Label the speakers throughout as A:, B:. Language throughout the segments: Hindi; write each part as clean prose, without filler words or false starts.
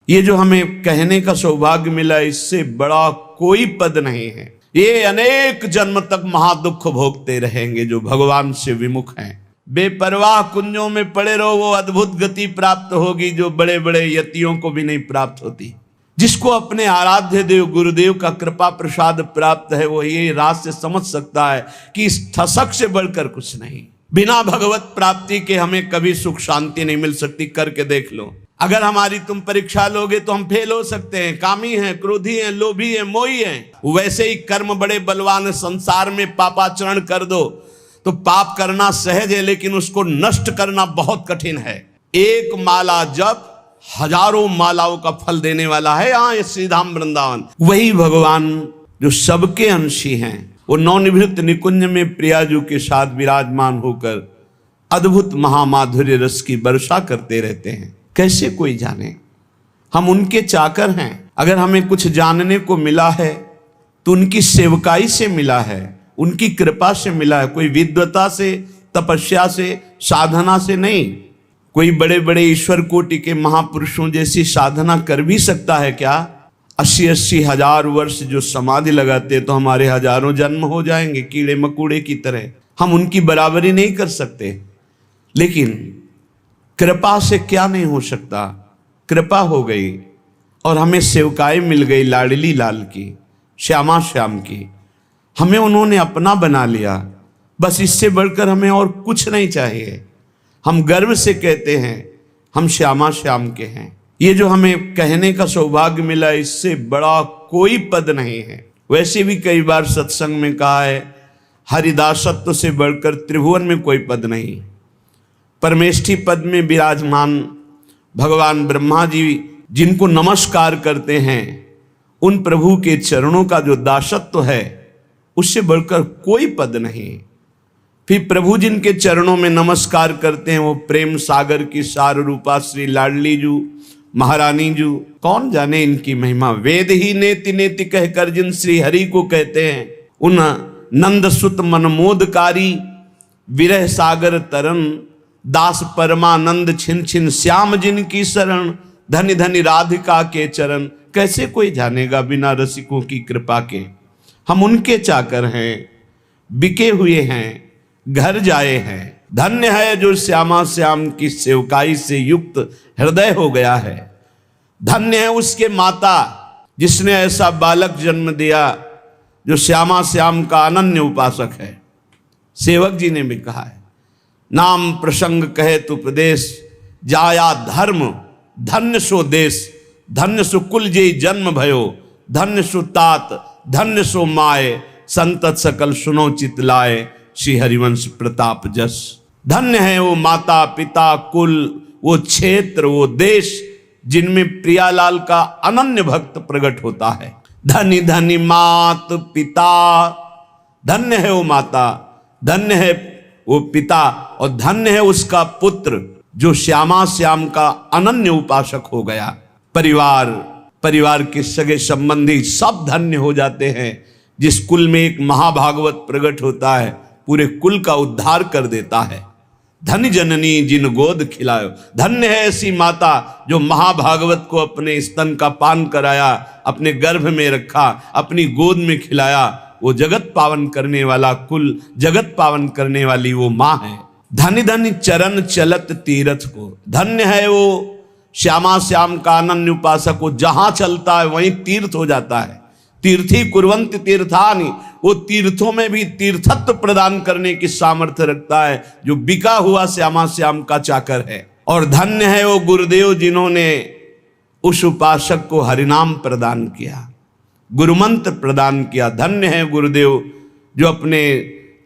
A: ये जो हमें कहने का सौभाग्य मिला, इससे बड़ा कोई पद नहीं है। ये अनेक जन्म तक महादुख भोगते रहेंगे जो भगवान से विमुख हैं। बेपरवाह कुंजों में पड़े रहो, वो अद्भुत गति प्राप्त होगी जो बड़े बड़े यतियों को भी नहीं प्राप्त होती। जिसको अपने आराध्य देव गुरुदेव का कृपा प्रसाद प्राप्त है, वो ये रात से समझ सकता है कि इस ठसक से बढ़कर कुछ नहीं। बिना भगवत प्राप्ति के हमें कभी सुख शांति नहीं मिल सकती। करके देख लो। अगर हमारी तुम परीक्षा लोगे तो हम फेल हो सकते हैं। कामी हैं, क्रोधी हैं, लोभी हैं, मोही हैं। वैसे ही कर्म बड़े बलवान है। संसार में पापाचरण कर दो तो पाप करना सहज है, लेकिन उसको नष्ट करना बहुत कठिन है। एक माला जप हजारों मालाओं का फल देने वाला है यहाँ ये श्रीधाम वृंदावन। वही भगवान जो सबके अंशी हैं, वो नवनिभृत निकुंज में प्रियाजू के साथ विराजमान होकर अद्भुत महामाधुर्य रस की वर्षा करते रहते हैं। कैसे कोई जाने, हम उनके चाकर हैं। अगर हमें कुछ जानने को मिला है तो उनकी सेवकाई से मिला है, उनकी कृपा से मिला है। कोई विद्वता से, तपस्या से, साधना से नहीं। कोई बड़े बड़े ईश्वर कोटि के महापुरुषों जैसी साधना कर भी सकता है क्या? 80-80 हजार वर्ष जो समाधि लगाते तो हमारे हजारों जन्म हो जाएंगे कीड़े मकोड़े की तरह। हम उनकी बराबरी नहीं कर सकते, लेकिन कृपा से क्या नहीं हो सकता। कृपा हो गई और हमें सेवकाई मिल गई लाडली लाल की, श्यामा श्याम की। हमें उन्होंने अपना बना लिया। बस इससे बढ़कर हमें और कुछ नहीं चाहिए। हम गर्व से कहते हैं हम श्यामा श्याम के हैं। ये जो हमें कहने का सौभाग्य मिला, इससे बड़ा कोई पद नहीं है। वैसे भी कई बार सत्संग में कहा है, हरिदासत्व से बढ़कर त्रिभुवन में कोई पद नहीं। परमेष्ठी पद में विराजमान भगवान ब्रह्मा जी जिनको नमस्कार करते हैं, उन प्रभु के चरणों का जो दासत्व है, उससे बढ़कर कोई पद नहीं। फिर प्रभु जिनके चरणों में नमस्कार करते हैं, वो प्रेम सागर की सार रूपा श्री लाडली जू महारानी जू। कौन जाने इनकी महिमा। वेद ही नेति नेति कहकर जिन श्री हरि को कहते हैं, उन नंद सुत मनमोदकारी विरह सागर तरन दास परमानंद छिन छिन श्याम जिनकी शरण धनि धनि राधिका के चरण। कैसे कोई जानेगा बिना रसिकों की कृपा के। हम उनके चाकर हैं, बिके हुए हैं, घर जाए हैं। धन्य है जो श्यामा श्याम की सेवकाई से युक्त हृदय हो गया है। धन्य है उसके माता जिसने ऐसा बालक जन्म दिया जो श्यामा श्याम का अनन्य उपासक है। सेवक जी ने भी कहा है, नाम प्रसंग कहे तो उपदेश जाया धर्म धन्य सो देश। धन्य सो कुल जय जन्म भयो, धन्य सो तात धन्य सो माए। संतत सकल सुनो चितलाए, श्री हरिवंश प्रताप जस। धन्य है वो माता पिता कुल, वो क्षेत्र, वो देश जिनमें प्रियालाल का अनन्य भक्त प्रकट होता है। धनी धनी मात पिता, धन्य है वो माता, धन्य है वो पिता, और धन्य है उसका पुत्र जो श्यामा श्याम का अनन्य उपासक हो गया। परिवार के सगे संबंधी सब धन्य हो जाते हैं। जिस कुल में एक महाभागवत प्रकट होता है, पूरे कुल का उद्धार कर देता है। धन्य जननी जिन गोद खिलायो। धन्य है ऐसी माता जो महाभागवत को अपने स्तन का पान कराया, अपने गर्भ में रखा, अपनी गोद में खिलाया। वो जगत पावन करने वाला कुल, जगत पावन करने वाली वो माँ है। धन्य धन्य चरण चलत तीरथ को। धन्य है वो श्यामा श्याम का अनन्य उपासक को, जहां चलता है वहीं तीर्थ हो जाता है। तीर्थी कुर्वन्ति तीर्थानि, वो तीर्थों में भी तीर्थत्व प्रदान करने की सामर्थ्य रखता है जो बिका हुआ श्यामा श्याम का चाकर है। और धन्य है वो गुरुदेव जिन्होंने उस उपासक को हरिनाम प्रदान किया, गुरुमंत्र प्रदान किया। धन्य है गुरुदेव जो अपने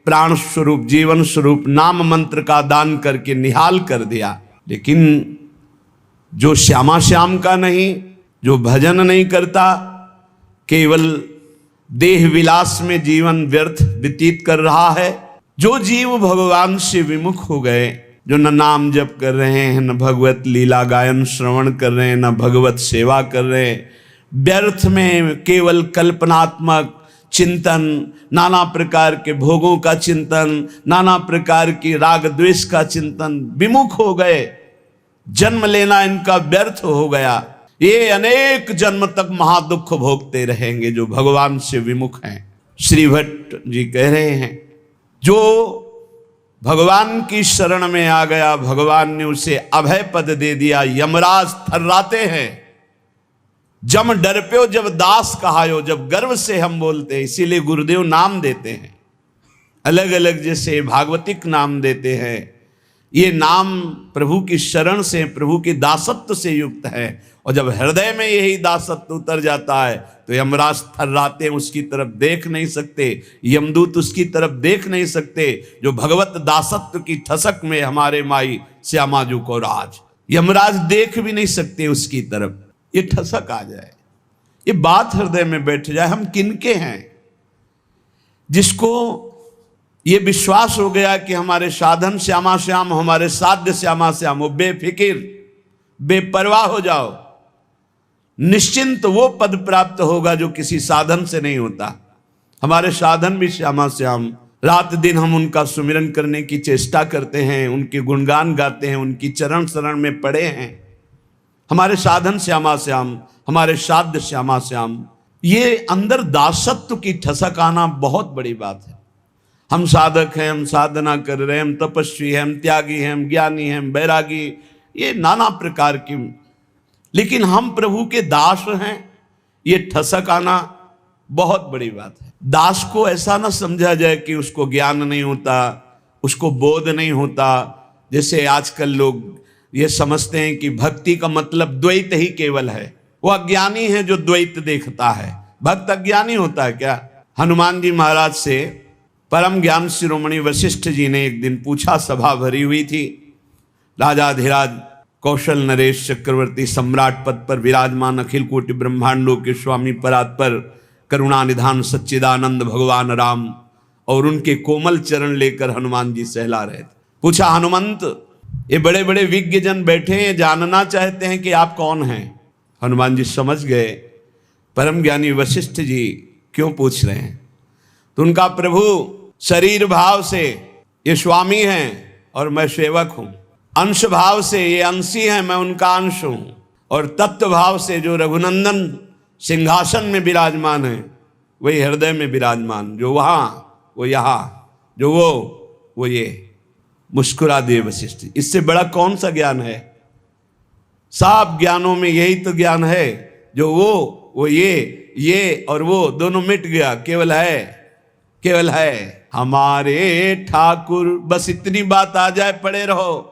A: प्राण स्वरूप जीवन स्वरूप नाम मंत्र का दान करके निहाल कर दिया। लेकिन जो श्यामा श्याम का नहीं, जो भजन नहीं करता, केवल देह विलास में जीवन व्यर्थ व्यतीत कर रहा है, जो जीव भगवान से विमुख हो गए, जो न नाम जप कर रहे हैं, न भगवत लीला गायन श्रवण कर रहे हैं, न भगवत सेवा कर रहे हैं, व्यर्थ में केवल कल्पनात्मक चिंतन, नाना प्रकार के भोगों का चिंतन, नाना प्रकार की राग द्वेष का चिंतन, विमुख हो गए। जन्म लेना इनका व्यर्थ हो गया। ये अनेक जन्म तक महादुख भोगते रहेंगे जो भगवान से विमुख हैं। श्री भट्ट जी कह रहे हैं, जो भगवान की शरण में आ गया, भगवान ने उसे अभय पद दे दिया। यमराज थर्राते हैं, जम डर प्यो जब दास कहायो, जब गर्व से हम बोलते हैं। इसीलिए गुरुदेव नाम देते हैं अलग अलग, जैसे भागवतिक नाम देते हैं। ये नाम प्रभु की शरण से, प्रभु के दासत्व से युक्त है। और जब हृदय में यही दासत्व उतर जाता है तो यमराज थर्राते हैं, उसकी तरफ देख नहीं सकते, यमदूत उसकी तरफ देख नहीं सकते। जो भगवत दासत्व की ठसक में हमारे माई श्यामाजू को राज, यमराज देख भी नहीं सकते उसकी तरफ। ये ठसक आ जाए, ये बात हृदय में बैठ जाए, हम किनके हैं। जिसको ये विश्वास हो गया कि हमारे साधन श्यामा श्याम, हमारे साध्य श्यामा श्याम, वो बेफिकिर बेपरवाह हो जाओ, निश्चिंत वो पद प्राप्त होगा जो किसी साधन से नहीं होता। हमारे साधन भी श्यामा श्याम, रात दिन हम उनका सुमिरन करने की चेष्टा करते हैं, उनके गुणगान गाते हैं, उनकी चरण शरण में पड़े हैं। हमारे साधन श्यामा श्याम, हमारे साध्य श्यामा श्याम, ये अंदर दासत्व की ठसक आना बहुत बड़ी बात है। हम साधक हैं, हम साधना कर रहे हैं, हम तपस्वी हैं, हम त्यागी हैं, हम ज्ञानी हैं, हम बैरागी, ये नाना प्रकार की, लेकिन हम प्रभु के दास हैं, ये ठसक आना बहुत बड़ी बात है। दास को ऐसा ना समझा जाए कि उसको ज्ञान नहीं होता, उसको बोध नहीं होता। जैसे आजकल लोग ये समझते हैं कि भक्ति का मतलब द्वैत ही केवल है। वो अज्ञानी है जो द्वैत देखता है। भक्त अज्ञानी होता है क्या? हनुमान जी महाराज से परम ज्ञान शिरोमणि वशिष्ठ जी ने एक दिन पूछा, सभा भरी हुई थी, राजाधिराज कौशल नरेश चक्रवर्ती सम्राट पद पर विराजमान, अखिल कोटि ब्रह्मांडों के स्वामी परात्पर करुणा निधान सच्चिदानंद भगवान राम, और उनके कोमल चरण लेकर हनुमान जी सहला रहे थे। पूछा, हनुमंत, ये बड़े बड़े विज्ञ जन बैठे हैं, जानना चाहते हैं कि आप कौन हैं। हनुमान जी समझ गए परम ज्ञानी वशिष्ठ जी क्यों पूछ रहे हैं। तो उनका, प्रभु शरीर भाव से ये स्वामी हैं और मैं सेवक हूं, अंश भाव से ये अंशी हैं, मैं उनका अंश हूं, और तत्व भाव से जो रघुनंदन सिंहासन में विराजमान है वही हृदय में विराजमान, जो वहां वो यहां, जो वो ये। मुस्कुरा दिए वशिष्ठ। इससे बड़ा कौन सा ज्ञान है? सब ज्ञानों में यही तो ज्ञान है, जो वो ये और वो दोनों मिट गया, केवल है हमारे ठाकुर। बस इतनी बात आ जाए, पड़े रहो,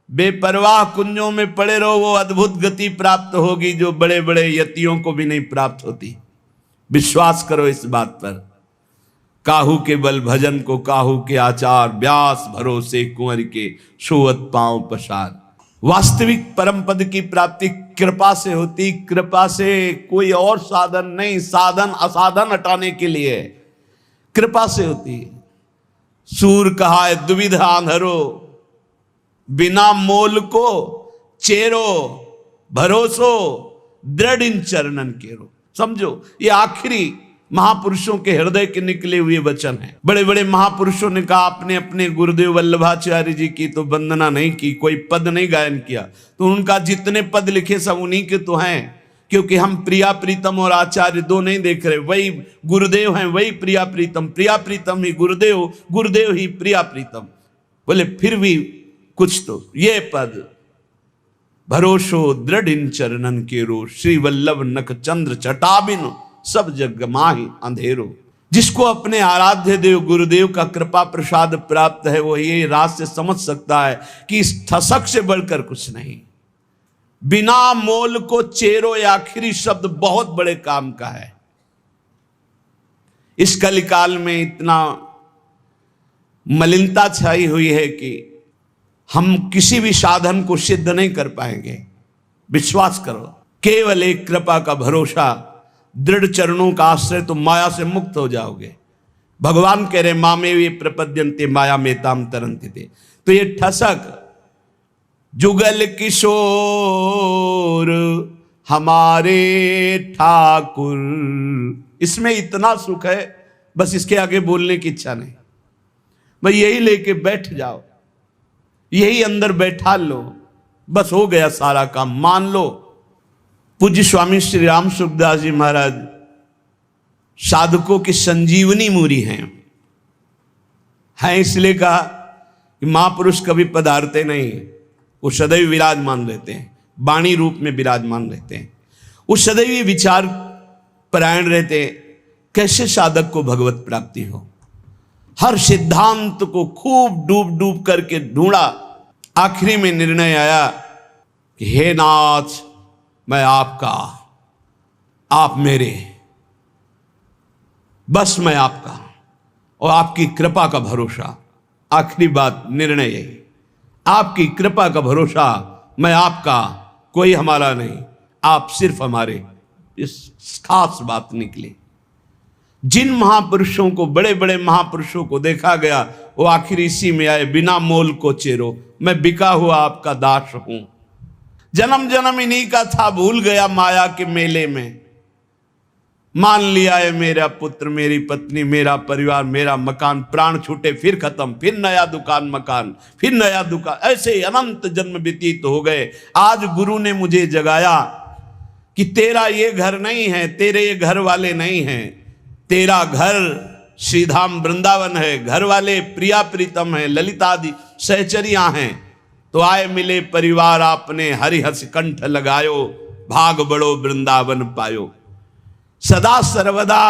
A: बेपरवाह कुंजों में पड़े रहो, वो अद्भुत गति प्राप्त होगी जो बड़े बड़े यतियों को भी नहीं प्राप्त होती। विश्वास करो इस बात पर। काहू के बल भजन को काहू के आचार, व्यास भरोसे कुंवर के सोवत पांव पसार। वास्तविक परम पद की प्राप्ति कृपा से होती, कृपा से, कोई और साधन नहीं। साधन असाधन हटाने के लिए कृपा से होती है। सूर कहा है दुविधा अंधरो, बिना मोल को चेरो, भरोसो दृढ़ इन चरणन केरो। समझो, ये आखिरी महापुरुषों के हृदय के निकले हुए वचन हैं। बड़े बड़े महापुरुषों ने कहा, आपने अपने गुरुदेव वल्लभाचार्य जी की तो वंदना नहीं की, कोई पद नहीं गायन किया, तो उनका जितने पद लिखे सब उन्हीं के तो हैं, क्योंकि हम प्रिया प्रीतम और आचार्य दो नहीं देख रहे। वही गुरुदेव हैं, वही प्रिया प्रीतम ही गुरुदेव, गुरुदेव ही प्रिया प्रीतम। बोले फिर भी कुछ तो ये पद, भरोसो दृढ़ इन चरणन केरो, श्री वल्लभ नख चंद्र चटाबिन सब जग माहि अंधेरो। जिसको अपने आराध्य देव गुरुदेव का कृपा प्रसाद प्राप्त है, वो ये रात से समझ सकता है कि इस ठसक से बढ़कर कुछ नहीं। बिना मोल को चेरो, ये आखिरी शब्द बहुत बड़े काम का है। इस कलिकाल में इतना मलिनता छाई हुई है कि हम किसी भी साधन को सिद्ध नहीं कर पाएंगे। विश्वास करो, केवल एक कृपा का भरोसा, दृढ़ चरणों का आश्रय, तो माया से मुक्त हो जाओगे। भगवान कह रहे मामे वे प्रपद्यन्ते माया में ताम तरन्ति थे। तो ये ठसक, जुगल किशोर हमारे ठाकुर, इसमें इतना सुख है, बस इसके आगे बोलने की इच्छा नहीं। भाई यही लेके बैठ जाओ, यही अंदर बैठा लो, बस हो गया सारा काम। मान लो पूज्य स्वामी श्री राम सुखदास जी महाराज साधकों की संजीवनी मूरी हैं। इसलिए कहा कि महापुरुष कभी पधारते नहीं, वो सदैव विराजमान रहते हैं, वाणी रूप में विराजमान रहते हैं, वो सदैव विचार परायण रहते हैं। कैसे साधक को भगवत प्राप्ति हो, हर सिद्धांत को खूब डूब डूब करके ढूंढा, आखिरी में निर्णय आया कि हे नाथ, मैं आपका, आप मेरे, बस मैं आपका और आपकी कृपा का भरोसा। आखिरी बात, निर्णय यही, आपकी कृपा का भरोसा, मैं आपका, कोई हमारा नहीं, आप सिर्फ हमारे। इस खास बात निकली। जिन महापुरुषों को, बड़े बड़े महापुरुषों को देखा गया, वो आखिर इसी में आए, बिना मोल को चेरो, मैं बिका हुआ आपका दास हूं। जन्म जन्म इन्हीं का था, भूल गया माया के मेले में। मान लिया है मेरा पुत्र, मेरी पत्नी, मेरा परिवार, मेरा मकान, प्राण छूटे फिर खत्म, फिर नया दुकान मकान, फिर नया दुकान, ऐसे अनंत जन्म व्यतीत हो गए। आज गुरु ने मुझे जगाया कि तेरा ये घर नहीं है, तेरे ये घर वाले नहीं हैं, तेरा घर श्रीधाम वृंदावन है, घर वाले प्रिया प्रीतम है, ललितादि सहचरियां हैं। तो आए मिले परिवार आपने, हरिहस कंठ लगायो, भाग बड़ो वृंदावन पायो। सदा सर्वदा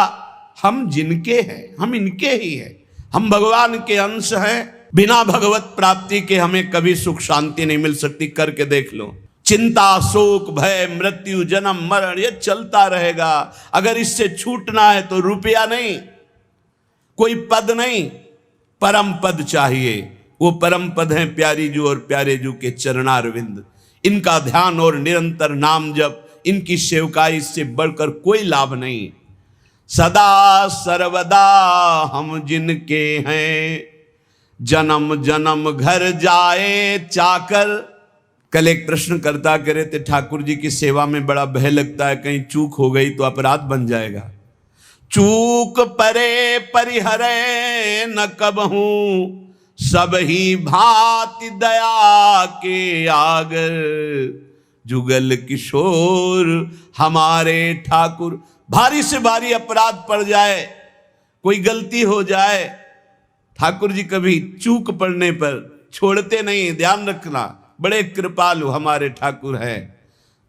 A: हम जिनके हैं, हम इनके ही हैं, हम भगवान के अंश हैं। बिना भगवत प्राप्ति के हमें कभी सुख शांति नहीं मिल सकती। करके देख लो, चिंता, शोक, भय, मृत्यु, जन्म मरण, ये चलता रहेगा। अगर इससे छूटना है तो रुपया नहीं, कोई पद नहीं, परम पद चाहिए। वो परम पद हैं प्यारी जू और प्यारे जू के चरणारविंद। इनका ध्यान और निरंतर नाम जप, इनकी सेवकाई से बढ़कर कोई लाभ नहीं। सदा सर्वदा हम जिनके हैं, जन्म जन्म घर जाए चाकर। कल एक प्रश्न करता कह रहे थे, ठाकुर जी की सेवा में बड़ा भय लगता है, कहीं चूक हो गई तो अपराध बन जाएगा। चूक परे परिहरे न कबहूं, सब ही भांति दया के आगर। जुगल किशोर हमारे ठाकुर। भारी से भारी अपराध पड़ जाए, कोई गलती हो जाए, ठाकुर जी कभी चूक पड़ने पर छोड़ते नहीं। ध्यान रखना, बड़े कृपालु हमारे ठाकुर हैं।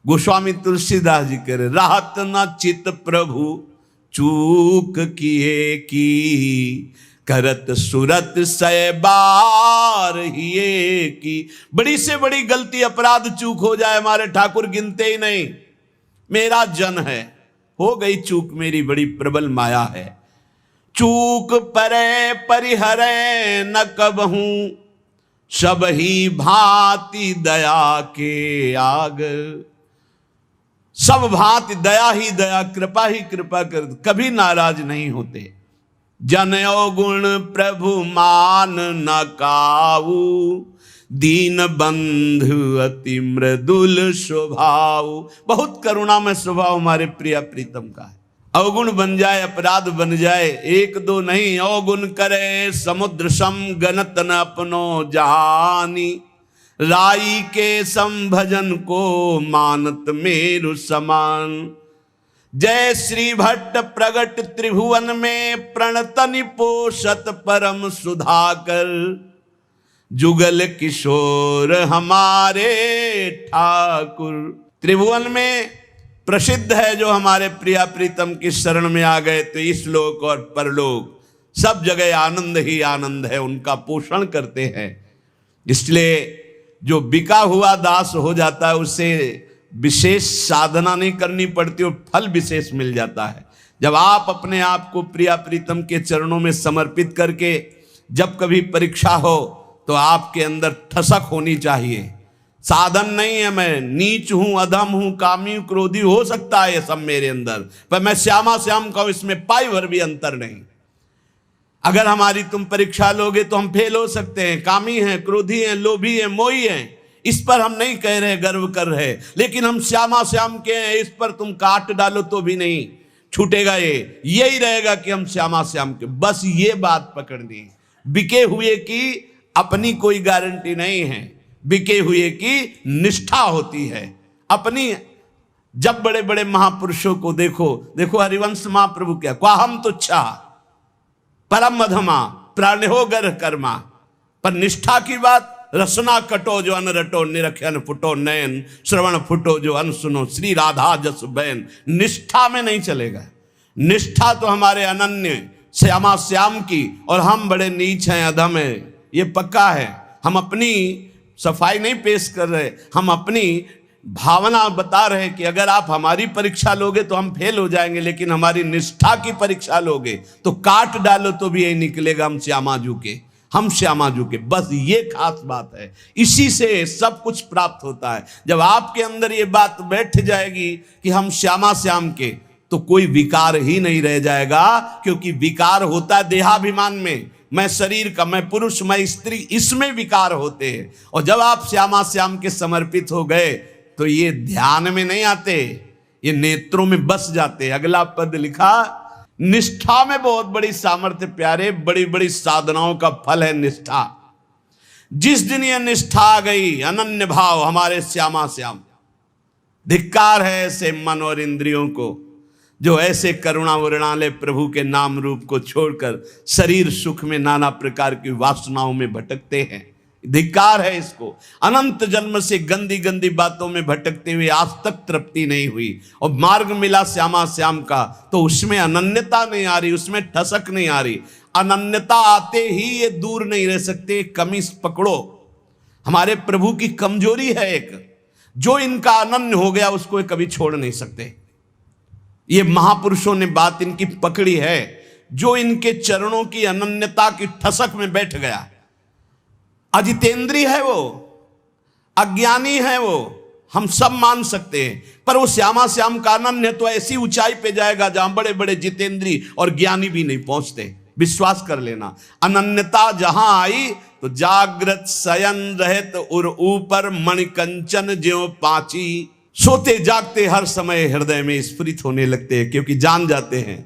A: गोस्वामी तुलसीदास जी कह रहे, राहत न चित प्रभु चूक किए की, करत सुरत सै बार हिये की। बड़ी से बड़ी गलती, अपराध, चूक हो जाए, हमारे ठाकुर गिनते ही नहीं। मेरा जन है, हो गई चूक, मेरी बड़ी प्रबल माया है। चूक परे परिहरे न कबहूं, सब ही भांति दया के आगर। सब भांति दया ही दया, कृपा ही कृपा कर, कभी नाराज नहीं होते। जनयो गुण प्रभु मान न काऊ, दीन बंधु अति मृदुल स्वभाव। बहुत करुणामय स्वभाव हमारे प्रिया प्रीतम का है। अवगुण बन जाए, अपराध बन जाए, एक दो नहीं, अवगुण करे समुद्र सम, गणत न अपनो जहानी। राई के संभजन को मानत मेरु समान। जय श्री भट्ट प्रगट त्रिभुवन में, प्रणतनि पोषत परम सुधाकर। जुगल किशोर हमारे ठाकुर। त्रिभुवन में प्रसिद्ध है जो हमारे प्रिया प्रीतम की शरण में आ गए, तो इस लोक और परलोक सब जगह आनंद ही आनंद है, उनका पोषण करते हैं। इसलिए जो बिका हुआ दास हो जाता है, उससे विशेष साधना नहीं करनी पड़ती और फल विशेष मिल जाता है। जब आप अपने आप को प्रिया प्रीतम के चरणों में समर्पित करके, जब कभी परीक्षा हो तो आपके अंदर ठसक होनी चाहिए। साधन नहीं है, मैं नीच हूं, अधम हूं, कामी, क्रोधी, हो सकता है ये सब मेरे अंदर, पर मैं श्यामा श्याम कहूं, इसमें पाई भर भी अंतर नहीं। अगर हमारी तुम परीक्षा लोगे तो हम फेल हो सकते हैं, कामी हैं, क्रोधी हैं, लोभी हैं, मोही हैं, इस पर हम नहीं कह रहे, गर्व कर रहे, लेकिन हम श्यामा श्याम के हैं, इस पर तुम काट डालो तो भी नहीं छूटेगा। यही रहेगा कि हम श्यामा श्याम के, बस ये बात पकड़नी। बिके हुए की अपनी कोई गारंटी नहीं है, बिके हुए की निष्ठा होती है। अपनी जब बड़े बड़े महापुरुषों को देखो, देखो हरिवंश महाप्रभु क्या, क्वाहम तुच्छा परम अधमा प्राणहो गर कर्मा, पर निष्ठा की बात, रसना कटो जो अन रटो, निरखन फुटो नयन, श्रवण फुटो जो अन सुनो, श्री राधा जस बैन। निष्ठा में नहीं चलेगा। निष्ठा तो हमारे अनन्य श्यामा श्याम की, और हम बड़े नीच हैं, अधम हैं, ये पक्का है। हम अपनी सफाई नहीं पेश कर रहे, हम अपनी भावना बता रहे कि अगर आप हमारी परीक्षा लोगे तो हम फेल हो जाएंगे, लेकिन हमारी निष्ठा की परीक्षा लोगे तो काट डालो तो भी यही निकलेगा, हम श्यामाजू के, हम श्यामाजू के। बस ये खास बात है, इसी से सब कुछ प्राप्त होता है। जब आपके अंदर ये बात बैठ जाएगी कि हम श्यामा श्याम के, तो कोई विकार ही नहीं रह जाएगा, क्योंकि विकार होता है देहाभिमान में, मैं शरीर का, मैं पुरुष, मैं स्त्री, इसमें विकार होते हैं। और जब आप श्यामा श्याम के समर्पित हो गए तो ये ध्यान में नहीं आते, ये नेत्रों में बस जाते। अगला पद लिखा, निष्ठा में बहुत बड़ी सामर्थ्य प्यारे, बड़ी बड़ी साधनाओं का फल है निष्ठा। जिस दिन ये निष्ठा आ गई, अनन्य भाव हमारे श्यामा श्याम, धिक्कार है ऐसे मन और इंद्रियों को जो ऐसे करुणा वरुणालय प्रभु के नाम रूप को छोड़कर शरीर सुख में नाना प्रकार की वासनाओं में भटकते हैं। धिक्कार है इसको। अनंत जन्म से गंदी गंदी बातों में भटकते हुए आज तक तृप्ति नहीं हुई, और मार्ग मिला श्यामा श्याम का तो उसमें अनन्यता नहीं आ रही, उसमें ठसक नहीं आ रही। अनन्यता आते ही ये दूर नहीं रह सकते। कमी पकड़ो, हमारे प्रभु की कमजोरी है एक, जो इनका अनन्य हो गया उसको कभी छोड़ नहीं सकते। ये महापुरुषों ने बात इनकी पकड़ी है, जो इनके चरणों की अनन्यता की ठसक में बैठ गया। अजितेंद्रीय है वो, अज्ञानी है वो, हम सब मान सकते हैं, पर वो श्यामा श्याम का अनन्य तो ऐसी ऊंचाई पे जाएगा जहां बड़े बड़े जितेंद्री और ज्ञानी भी नहीं पहुंचते। विश्वास कर लेना, अनन्यता जहां आई तो जागृत शयन रहत उर ऊपर मणिकंचन ज्यों पाची, सोते जागते हर समय हृदय में स्फुरित होने लगते हैं, क्योंकि जान जाते हैं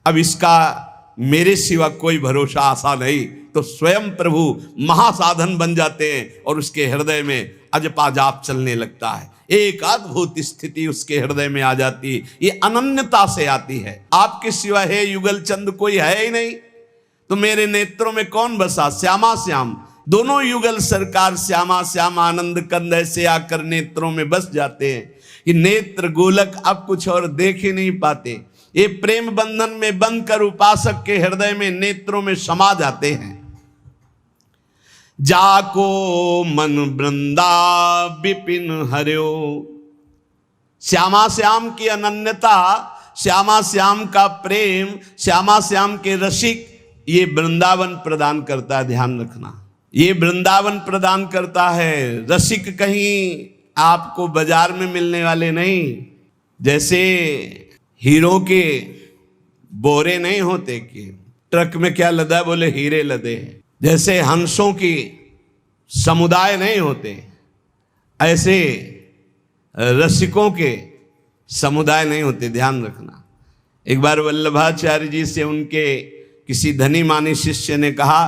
A: अब इसका मेरे सिवा कोई भरोसा आशा नहीं, तो स्वयं प्रभु महासाधन बन जाते हैं और उसके हृदय में अजपा जाप चलने लगता है। एक अद्भुत स्थिति उसके हृदय में आ जाती है। ये अनन्यता से आती है। आपके सिवा हे युगल चंद कोई है ही नहीं, तो मेरे नेत्रों में कौन बसा? श्यामा श्याम। दोनों युगल सरकार श्यामा श्याम आनंद कंद ऐसे आकर नेत्रों में बस जाते हैं कि नेत्र गोलक अब कुछ और देख ही नहीं पाते। ये प्रेम बंधन में बंध कर उपासक के हृदय में नेत्रों में समा जाते हैं। जाको मन वृंदा विपिन हरियो, श्यामा श्याम की अनन्यता, श्यामा श्याम का प्रेम, श्यामा श्याम के रसिक, ये वृंदावन प्रदान करता है। ध्यान रखना, ये वृंदावन प्रदान करता है। रसिक कहीं आपको बाजार में मिलने वाले नहीं। जैसे हीरों के बोरे नहीं होते कि ट्रक में क्या लदा, बोले हीरे लदे हैं। जैसे हंसों की समुदाय नहीं होते, ऐसे रसिकों के समुदाय नहीं होते। ध्यान रखना। एक बार वल्लभाचार्य जी से उनके किसी धनी मानी शिष्य ने कहा,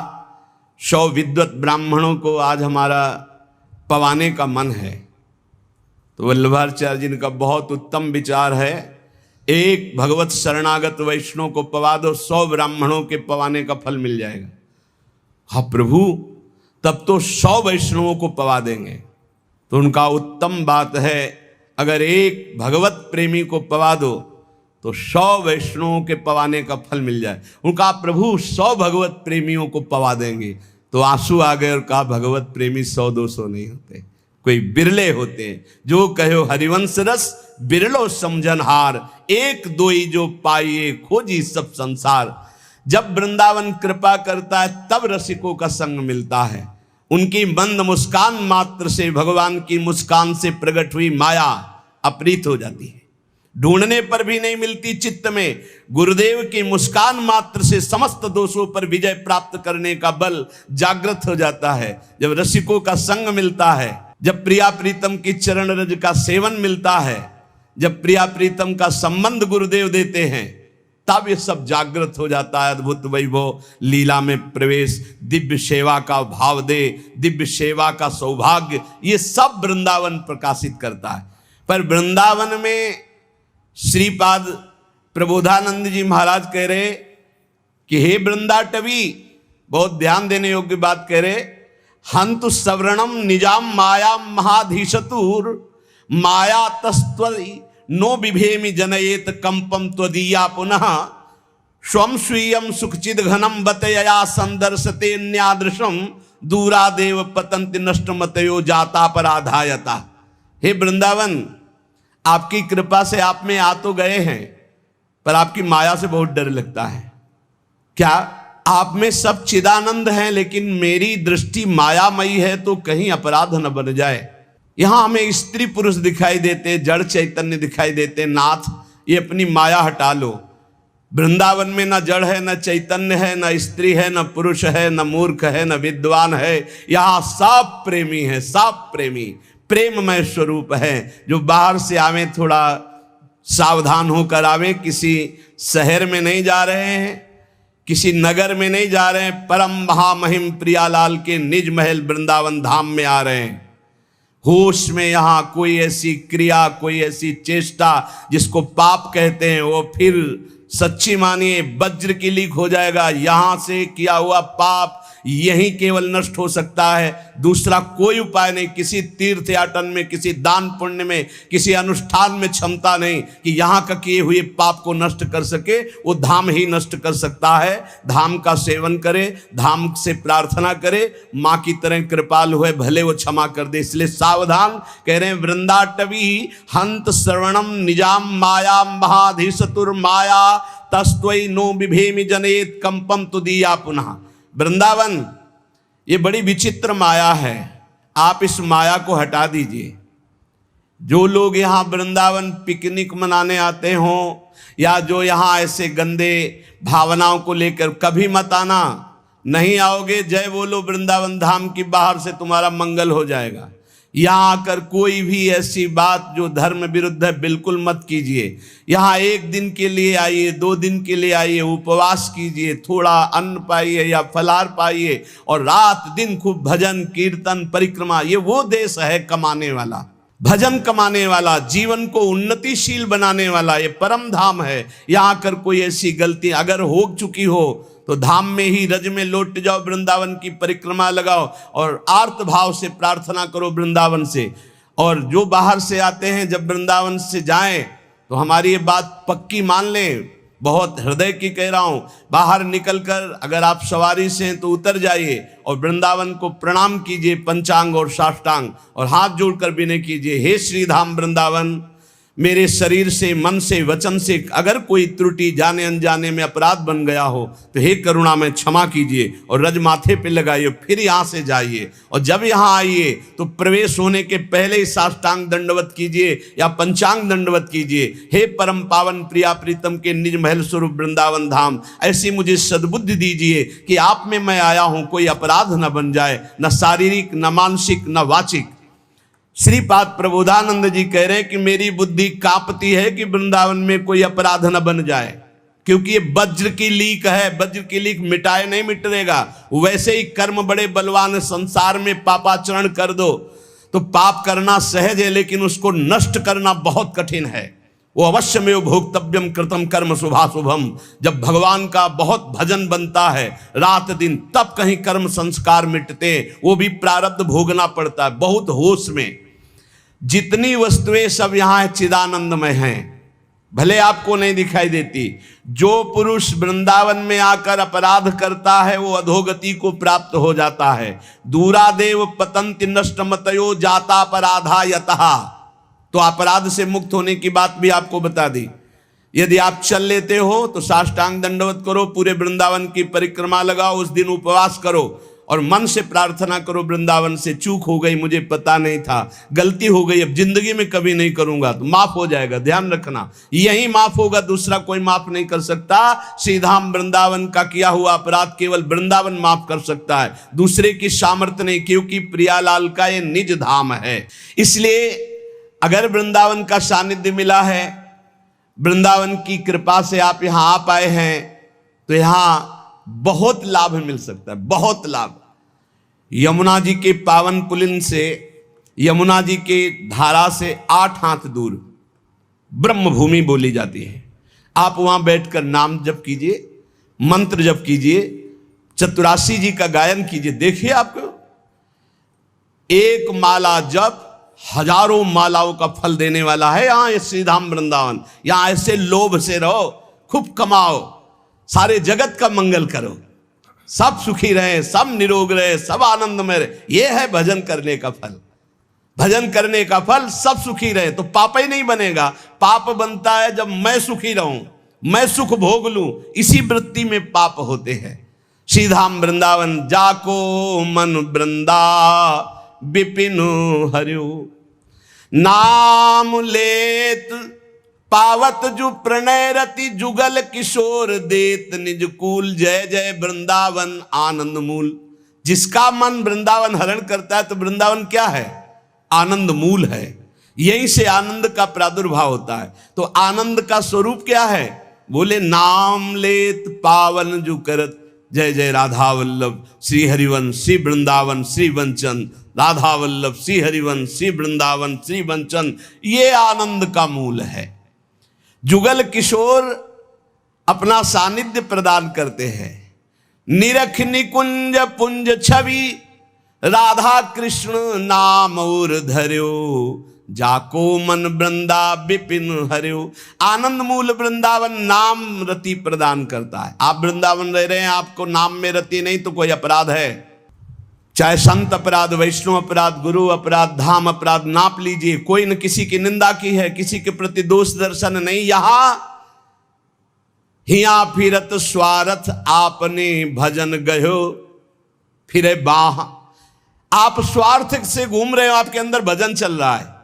A: 100 विद्वत ब्राह्मणों को आज हमारा पवाने का मन है। तो वल्लभाचार्य जी ने कहा, बहुत उत्तम विचार है, एक भगवत शरणागत वैष्णव को पवा दो, 100 ब्राह्मणों के पवाने का फल मिल जाएगा। हाँ प्रभु, तब तो 100 वैष्णवों को पवा देंगे। तो उनका उत्तम बात है, अगर एक भगवत प्रेमी को पवा दो तो 100 वैष्णवों के पवाने का फल मिल जाए। उनका प्रभु 100 भगवत प्रेमियों को पवा देंगे। तो आंसू आ गए और कहा, भगवत प्रेमी 100-200 नहीं होते, कोई बिरले होते हैं। जो कहो हरिवंश रस बिरलो समझनहार, एक दोई जो पाइए खोजी सब संसार। जब वृंदावन कृपा करता है तब रसिकों का संग मिलता है। उनकी मंद मुस्कान मात्र से भगवान की मुस्कान से प्रकट हुई माया अपरीत हो जाती है। ढूंढने पर भी नहीं मिलती चित्त में। गुरुदेव की मुस्कान मात्र से समस्त दोषों पर विजय प्राप्त करने का बल जागृत हो जाता है। जब रसिकों का संग मिलता है, जब प्रिया प्रीतम की चरण रज का सेवन मिलता है, जब प्रिया प्रीतम का संबंध गुरुदेव देते हैं, तब ये सब जागृत हो जाता है। अद्भुत वैभव, लीला में प्रवेश, दिव्य सेवा का भाव दे, दिव्य सेवा का सौभाग्य, ये सब वृंदावन प्रकाशित करता है। पर वृंदावन में श्रीपाद प्रबोधानंद जी महाराज कह रहे कि हे वृंदाटवी, बहुत ध्यान देने योग्य बात कह रहे, हंतु सवर्णम निजाम माया महाधीशतुर माया तस्त्वयि नो बिभेमि जनयेत कंपम त्वदीया पुनः स्वम स्वीयम सुखचिद घनम बतया संदर्शते न्यादृशम दूरादेव पतंति नष्टमतयो जाता पराधायता। हे वृंदावन, आपकी कृपा से आप में आ तो गए हैं, पर आपकी माया से बहुत डर लगता है। क्या आप में सब चिदानंद हैं, लेकिन मेरी दृष्टि मायामयी है, तो कहीं अपराध न बन जाए। यहां हमें स्त्री पुरुष दिखाई देते, जड़ चैतन्य दिखाई देते। नाथ, ये अपनी माया हटा लो। वृंदावन में न जड़ है, न चैतन्य है, न स्त्री है, न पुरुष है, न मूर्ख है, न विद्वान है। यहाँ सब प्रेमी है, सब प्रेमी, प्रेममय स्वरूप है। जो बाहर से आवे थोड़ा सावधान होकर आवे। किसी शहर में नहीं जा रहे हैं, किसी नगर में नहीं जा रहे हैं, परम महामहिम प्रियालाल के निज महल वृंदावन धाम में आ रहे हैं। होश में यहाँ कोई ऐसी क्रिया, कोई ऐसी चेष्टा जिसको पाप कहते हैं, वो फिर सच्ची मानिए वज्र की लीक हो जाएगा। यहां से किया हुआ पाप यही केवल नष्ट हो सकता है, दूसरा कोई उपाय नहीं। किसी तीर्थ याटन में, किसी दान पुण्य में, किसी अनुष्ठान में क्षमता नहीं कि यहाँ का किए हुए पाप को नष्ट कर सके। वो धाम ही नष्ट कर सकता है। धाम का सेवन करे, धाम से प्रार्थना करे, माँ की तरह कृपाल हुए, भले वो क्षमा कर दे। इसलिए सावधान कह रहे हैं, वृंदाटवी हंत श्रवणम निजाम माया महाधीशतुर माया तस्त्वयि नो बिभेमि जनेत कंपम तुदीया पुनः। वृंदावन, ये बड़ी विचित्र माया है, आप इस माया को हटा दीजिए। जो लोग यहाँ वृंदावन पिकनिक मनाने आते हों, या जो यहाँ ऐसे गंदे भावनाओं को लेकर, कभी मत आना। नहीं आओगे, जय बोलो वृंदावन धाम की, बाहर से तुम्हारा मंगल हो जाएगा। यहाँ आकर कोई भी ऐसी बात जो धर्म विरुद्ध है बिल्कुल मत कीजिए। यहाँ 1 दिन के लिए आइए, 2 दिन के लिए आइए, उपवास कीजिए, थोड़ा अन्न पाइए या फलाहार पाइए, और रात दिन खूब भजन कीर्तन परिक्रमा। ये वो देश है कमाने वाला, भजन कमाने वाला, जीवन को उन्नतिशील बनाने वाला, ये परम धाम है। यहाँ आकर कोई ऐसी गलती अगर हो चुकी हो तो धाम में ही रज में लौट जाओ, वृंदावन की परिक्रमा लगाओ और आर्त भाव से प्रार्थना करो वृंदावन से। और जो बाहर से आते हैं, जब वृंदावन से जाएं तो हमारी ये बात पक्की मान लें, बहुत हृदय की कह रहा हूं। बाहर निकलकर अगर आप सवारी से हैं तो उतर जाइए और वृंदावन को प्रणाम कीजिए, पंचांग और साष्टांग, और हाथ जोड़कर विनय कीजिए, हे श्रीधाम वृंदावन, मेरे शरीर से, मन से, वचन से अगर कोई त्रुटि जाने अनजाने में अपराध बन गया हो तो हे करुणा में क्षमा कीजिए, और रज माथे पे लगाइए, फिर यहाँ से जाइए। और जब यहाँ आइए तो प्रवेश होने के पहले ही साष्टांग दंडवत कीजिए या पंचांग दंडवत कीजिए। हे परम पावन प्रिया प्रीतम के निज महल स्वरूप वृंदावन धाम, ऐसी मुझे सद्बुद्धि दीजिए कि आप में मैं आया हूँ, कोई अपराध न बन जाए, न शारीरिक, न मानसिक, न वाचिक। श्रीपाद प्रबोधानंद जी कह रहे हैं कि मेरी बुद्धि कांपती है कि वृंदावन में कोई अपराध न बन जाए, क्योंकि ये वज्र की लीक है। वज्र की लीक मिटाए नहीं मिटेगा। वैसे ही कर्म बड़े बलवान है। संसार में पापाचरण कर दो तो पाप करना सहज है, लेकिन उसको नष्ट करना बहुत कठिन है। वो अवश्य में भोक्तव्यम कृतम कर्म शुभाशुभम। जब भगवान का बहुत भजन बनता है रात दिन, तब कहीं कर्म संस्कार मिटते, वो भी प्रारब्ध भोगना पड़ता है। बहुत होश में, जितनी वस्तुएं सब यहाँ चिदानंदमय हैं, भले आपको नहीं दिखाई देती। जो पुरुष वृंदावन में आकर अपराध करता है वो अधोगति को प्राप्त हो जाता है। दूरादेव पतंति नष्टमतयो जाता अपराधा यतः। तो अपराध से मुक्त होने की बात भी आपको बता दी। यदि आप चल लेते हो तो साष्टांग दंडवत करो, पूरे वृंदावन की परिक्रमा लगाओ, उस दिन उपवास करो और मन से प्रार्थना करो, वृंदावन से चूक हो गई, मुझे पता नहीं था, गलती हो गई, अब जिंदगी में कभी नहीं करूंगा, तो माफ हो जाएगा। ध्यान रखना, यही माफ होगा, दूसरा कोई माफ नहीं कर सकता। श्रीधाम वृंदावन का किया हुआ अपराध केवल वृंदावन माफ कर सकता है, दूसरे की सामर्थ्य नहीं, क्योंकि प्रियालाल का ये निज धाम है। इसलिए अगर वृंदावन का सानिध्य मिला है, वृंदावन की कृपा से आप यहां आ पाए हैं, तो यहां बहुत लाभ मिल सकता है, बहुत लाभ। यमुना जी के पावन पुलिन से, यमुना जी के धारा से 8 हाथ दूर ब्रह्म भूमि बोली जाती है। आप वहां बैठकर नाम जप कीजिए, मंत्र जप कीजिए, चतुरासी जी का गायन कीजिए। देखिए आपको एक माला जप हजारों मालाओं का फल देने वाला है। यहां श्रीधाम वृंदावन, यहां ऐसे लोभ से रहो, खूब कमाओ, सारे जगत का मंगल करो, सब सुखी रहे, सब निरोग रहे, सब आनंद में रहे। यह है भजन करने का फल। भजन करने का फल सब सुखी रहे तो पाप ही नहीं बनेगा। पाप बनता है जब मैं सुखी रहूं, मैं सुख भोग लूं, इसी वृत्ति में पाप होते हैं। श्रीधाम वृंदावन जाको मन वृंदा विपिन हरियो, नाम लेत पावत जु प्रणय रति, जुगल किशोर देत निज कूल। जय जय वृंदावन आनंद मूल। जिसका मन वृंदावन हरण करता है तो वृंदावन क्या है? आनंद मूल है। यहीं से आनंद का प्रादुर्भाव होता है। तो आनंद का स्वरूप क्या है? बोले नाम लेत पावन जु करत। जय जय राधा वल्लभ श्री हरिवंश श्री वृंदावन श्री वंचन, राधा वल्लभ श्री हरिवंश श्री वृंदावन श्री वंचन। ये आनंद का मूल है। जुगल किशोर अपना सानिध्य प्रदान करते हैं। निरख निकुंज पुंज छवि, राधा कृष्ण नाम और धर्यो, जाको मन वृंदा विपिन हरियो। आनंद मूल वृंदावन नाम रति प्रदान करता है। आप वृंदावन रह रहे हैं, आपको नाम में रति नहीं तो कोई अपराध है। चाहे संत अपराध, वैष्णव अपराध, गुरु अपराध, धाम अपराध नाप लीजिए। कोई न किसी की निंदा की है, किसी के प्रति दोष दर्शन नहीं। यहां हिया फिरत स्वार्थ आपने भजन गयो फिरे बाह। आप स्वार्थ से घूम रहे हो, आपके अंदर भजन चल रहा है।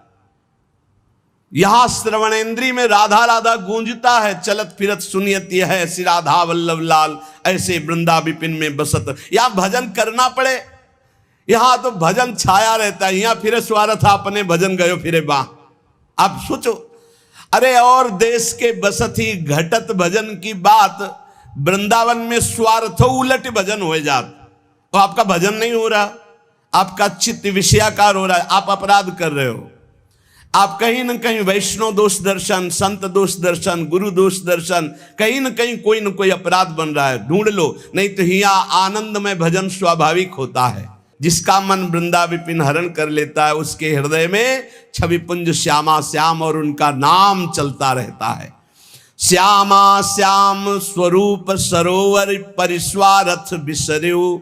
A: यहां श्रवणेन्द्री में राधा राधा गूंजता है, चलत फिरत सुनियती है श्री राधा वल्लभ लाल, ऐसे वृंदा विपिन में बसत। यहां भजन करना पड़े, यहां तो भजन छाया रहता है। यहां फिरे स्वार्थ आपने भजन गयो फिरे बाह। आप सोचो, अरे और देश के बसती घटत भजन की बात, वृंदावन में स्वार्थ उलट भजन हो जात तो आपका भजन नहीं हो रहा, आपका चित्त विषयाकार हो रहा है, आप अपराध कर रहे हो। आप कहीं न कहीं वैष्णव दोष दर्शन, संत दोष दर्शन, गुरु दोष दर्शन, कहीं न कहीं कोई न कोई अपराध बन रहा है, ढूंढ लो। नहीं तो हिया आनंद में भजन स्वाभाविक होता है। जिसका मन वृंदा विपिन हरण कर लेता है, उसके हृदय में छवि पुंज श्यामा श्याम और उनका नाम चलता रहता है। श्यामा श्याम स्वरूप सरोवर परिस्वारथ बिसर्यो,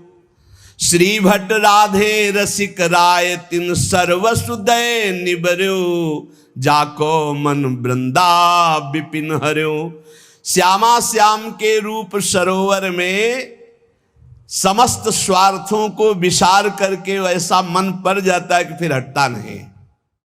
A: श्री भट्ट राधे रसिक राय तिन सर्वसुदय निबर्यो, जाको मन वृंदा विपिन हर्यो। श्यामा श्याम के रूप सरोवर में समस्त स्वार्थों को विसार करके ऐसा मन पड़ जाता है कि फिर हटता नहीं।